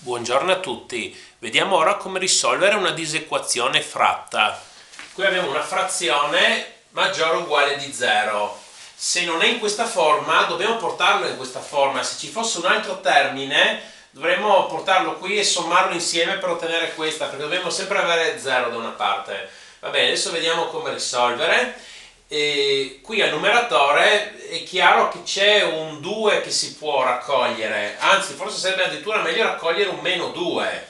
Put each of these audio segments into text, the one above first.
Buongiorno a tutti, vediamo ora come risolvere una disequazione fratta. Qui abbiamo una frazione maggiore o uguale di 0. Se non è in questa forma, dobbiamo portarlo in questa forma. Se ci fosse un altro termine, dovremmo portarlo qui e sommarlo insieme per ottenere questa, perché dobbiamo sempre avere 0 da una parte. Va bene, adesso vediamo come risolvere. E qui al numeratore è chiaro che c'è un 2 che si può raccogliere, anzi forse sarebbe addirittura meglio raccogliere un meno 2.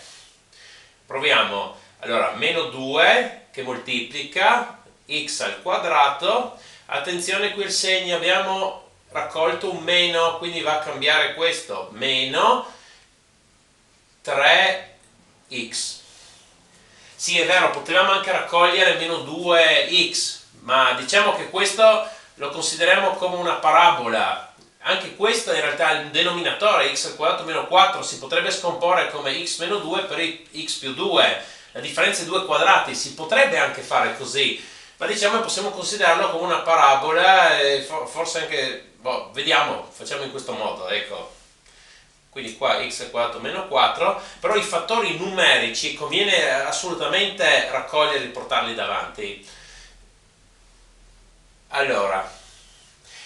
Proviamo. Allora, meno 2 che moltiplica x al quadrato. Attenzione, qui il segno, abbiamo raccolto un meno, quindi va a cambiare questo, meno 3x. Sì, è vero, potevamo anche raccogliere meno 2x, ma diciamo che questo lo consideriamo come una parabola. Anche questo in realtà è il denominatore, x al quadrato meno 4, si potrebbe scomporre come x meno 2 per x più 2. La differenza è 2 quadrati, si potrebbe anche fare così, ma diciamo che possiamo considerarlo come una parabola e forse anche, vediamo, facciamo in questo modo, ecco. Quindi qua x al quadrato meno 4, però i fattori numerici conviene assolutamente raccoglierli e portarli davanti. Allora,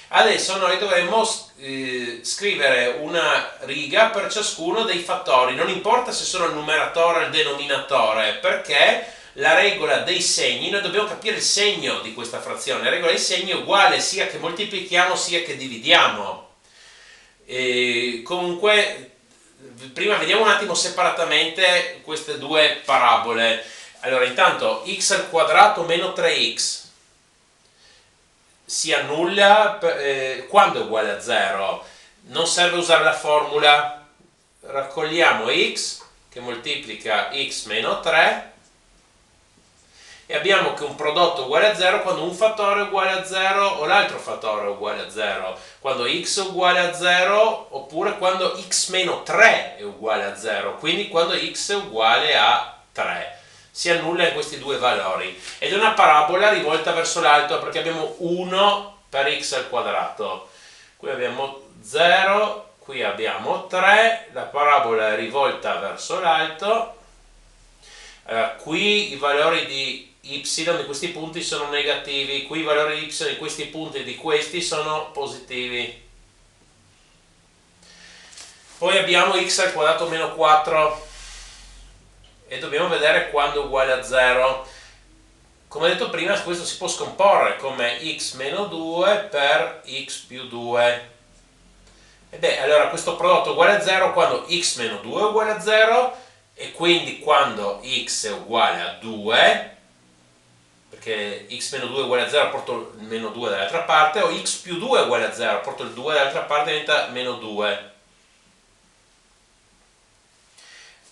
adesso noi dovremmo scrivere una riga per ciascuno dei fattori, non importa se sono il numeratore o il denominatore, perché la regola dei segni, noi dobbiamo capire il segno di questa frazione, la regola dei segni è uguale sia che moltiplichiamo sia che dividiamo. Comunque, prima vediamo un attimo separatamente queste due parabole. Allora, intanto x al quadrato meno 3x si annulla quando è uguale a 0. Non serve usare la formula, raccogliamo x che moltiplica x meno 3 e abbiamo che un prodotto è uguale a 0 quando un fattore è uguale a 0 o l'altro fattore è uguale a 0, quando x è uguale a 0 oppure quando x meno 3 è uguale a 0, quindi quando x è uguale a 3. Si annulla in questi due valori ed è una parabola rivolta verso l'alto perché abbiamo 1 per x al quadrato, qui abbiamo 0, qui abbiamo 3, la parabola è rivolta verso l'alto. Qui i valori di y di questi punti sono negativi, qui i valori di y di questi punti e di questi sono positivi. Poi abbiamo x al quadrato meno 4 e dobbiamo vedere quando è uguale a 0. Come detto prima, questo si può scomporre come x meno 2 per x più 2. E beh, allora questo prodotto è uguale a 0 quando x meno 2 è uguale a 0 e quindi quando x è uguale a 2, perché x meno 2 è uguale a 0 porto il meno 2 dall'altra parte, o x più 2 è uguale a 0 porto il 2 dall'altra parte, diventa meno 2.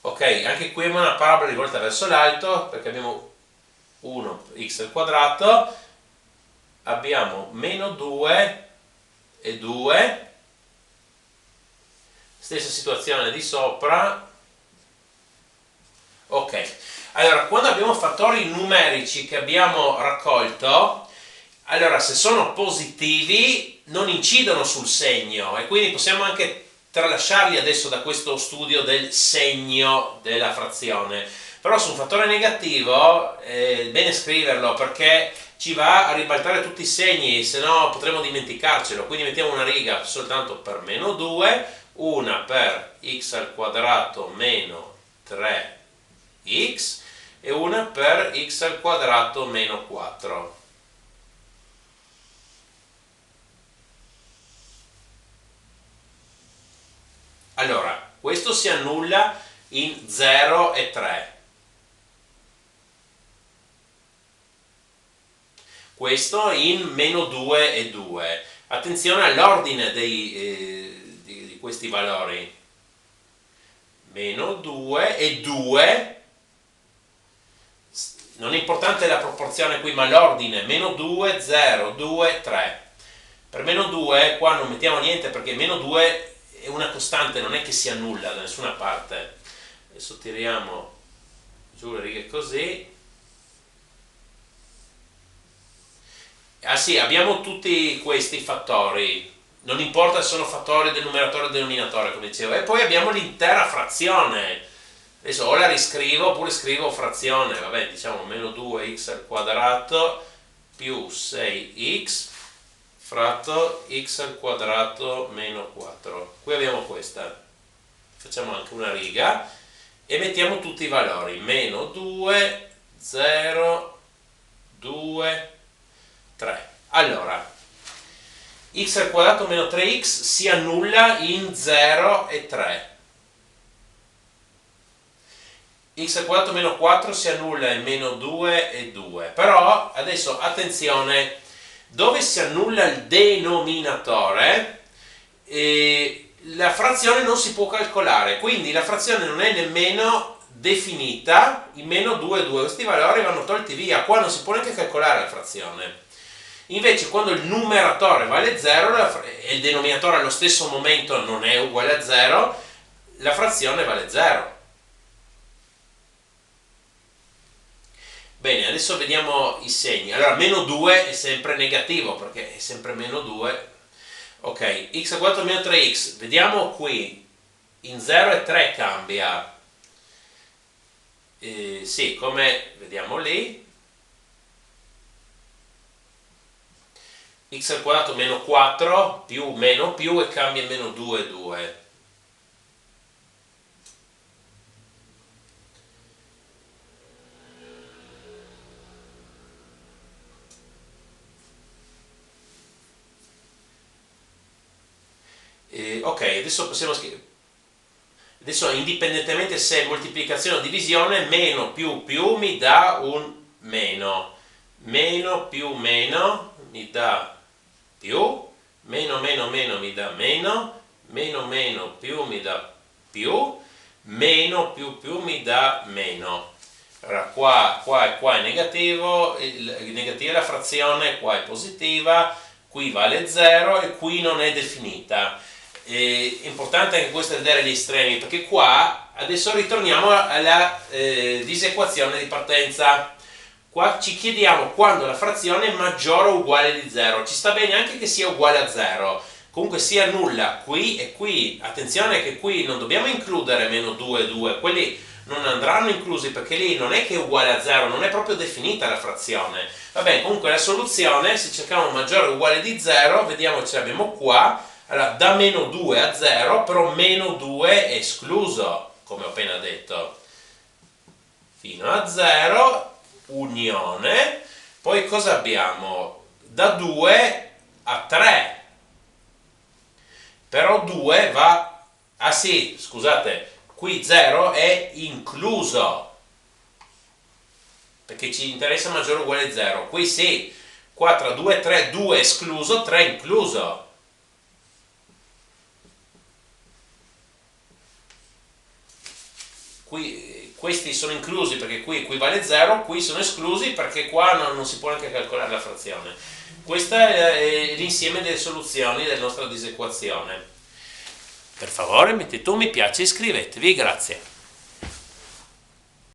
Ok, anche qui abbiamo una parabola rivolta verso l'alto perché abbiamo 1 x al quadrato, abbiamo meno 2 e 2, stessa situazione di sopra. Ok, allora quando abbiamo fattori numerici che abbiamo raccolto, allora se sono positivi non incidono sul segno e quindi possiamo anche tralasciarli adesso da questo studio del segno della frazione. Però su un fattore negativo è bene scriverlo perché ci va a ribaltare tutti i segni, se no potremmo dimenticarcelo. Quindi mettiamo una riga soltanto per meno 2, una per x al quadrato meno 3x e una per x al quadrato meno 4. Allora, questo si annulla in 0 e 3. Questo in meno 2 e 2. Attenzione all'ordine di questi valori. Meno 2 e 2. Non è importante la proporzione qui, ma l'ordine. Meno 2, 0, 2, 3. Per meno 2 qua non mettiamo niente perché meno 2 è una costante, non è che si annulla da nessuna parte. Adesso tiriamo giù le righe così. Ah sì, abbiamo tutti questi fattori, non importa se sono fattori del numeratore o del denominatore, come dicevo, e poi abbiamo l'intera frazione. Adesso o la riscrivo oppure scrivo frazione, vabbè, diciamo meno 2x al quadrato più 6x fratto x al quadrato meno 4. Qui abbiamo questa, facciamo anche una riga e mettiamo tutti i valori, meno 2, 0, 2, 3. Allora, x al quadrato meno 3x si annulla in 0 e 3. X al quadrato meno 4 si annulla in meno 2 e 2. Però, adesso, attenzione, dove si annulla il denominatore, la frazione non si può calcolare, quindi la frazione non è nemmeno definita in meno 2 e 2. Questi valori vanno tolti via, qua non si può neanche calcolare la frazione. Invece quando il numeratore vale 0 e il denominatore allo stesso momento non è uguale a 0, la frazione vale 0. Bene, adesso vediamo i segni. Allora, meno 2 è sempre negativo perché è sempre meno 2. Ok, x al quadrato meno 3x. Vediamo qui, in 0 e 3 cambia. Sì, come vediamo lì. X al quadrato meno 4 più meno più e cambia in meno 2 2. Ok, adesso possiamo scrivere. Adesso indipendentemente se è moltiplicazione o divisione, meno più più mi dà un meno. Meno più meno mi dà più, meno meno meno mi dà meno, meno meno più mi dà più, meno più più mi dà meno. Allora qua è negativo, negativa la frazione, qua è positiva, qui vale 0 e qui non è definita. È importante anche questo vedere gli estremi, perché qua adesso ritorniamo alla disequazione di partenza. Qua ci chiediamo quando la frazione è maggiore o uguale di 0. Ci sta bene anche che sia uguale a 0, comunque si annulla qui e qui. Attenzione che qui non dobbiamo includere meno 2 e 2, quelli non andranno inclusi perché lì non è che è uguale a 0, non è proprio definita la frazione. Va bene, comunque la soluzione, se cerchiamo maggiore o uguale di 0, vediamo ce l'abbiamo qua. Allora, da meno 2 a 0, però meno 2 è escluso, come ho appena detto. Fino a 0, unione. Poi cosa abbiamo? Da 2 a 3. Però 2 va... Ah sì, scusate, qui 0 è incluso, perché ci interessa maggiore o uguale a 0. Qui sì, qua tra 2 e 3, 2 è escluso, 3 è incluso. Qui, questi sono inclusi perché qui equivale 0, qui sono esclusi perché qua non si può neanche calcolare la frazione. Questo è l'insieme delle soluzioni della nostra disequazione. Per favore mettete un mi piace e iscrivetevi, grazie.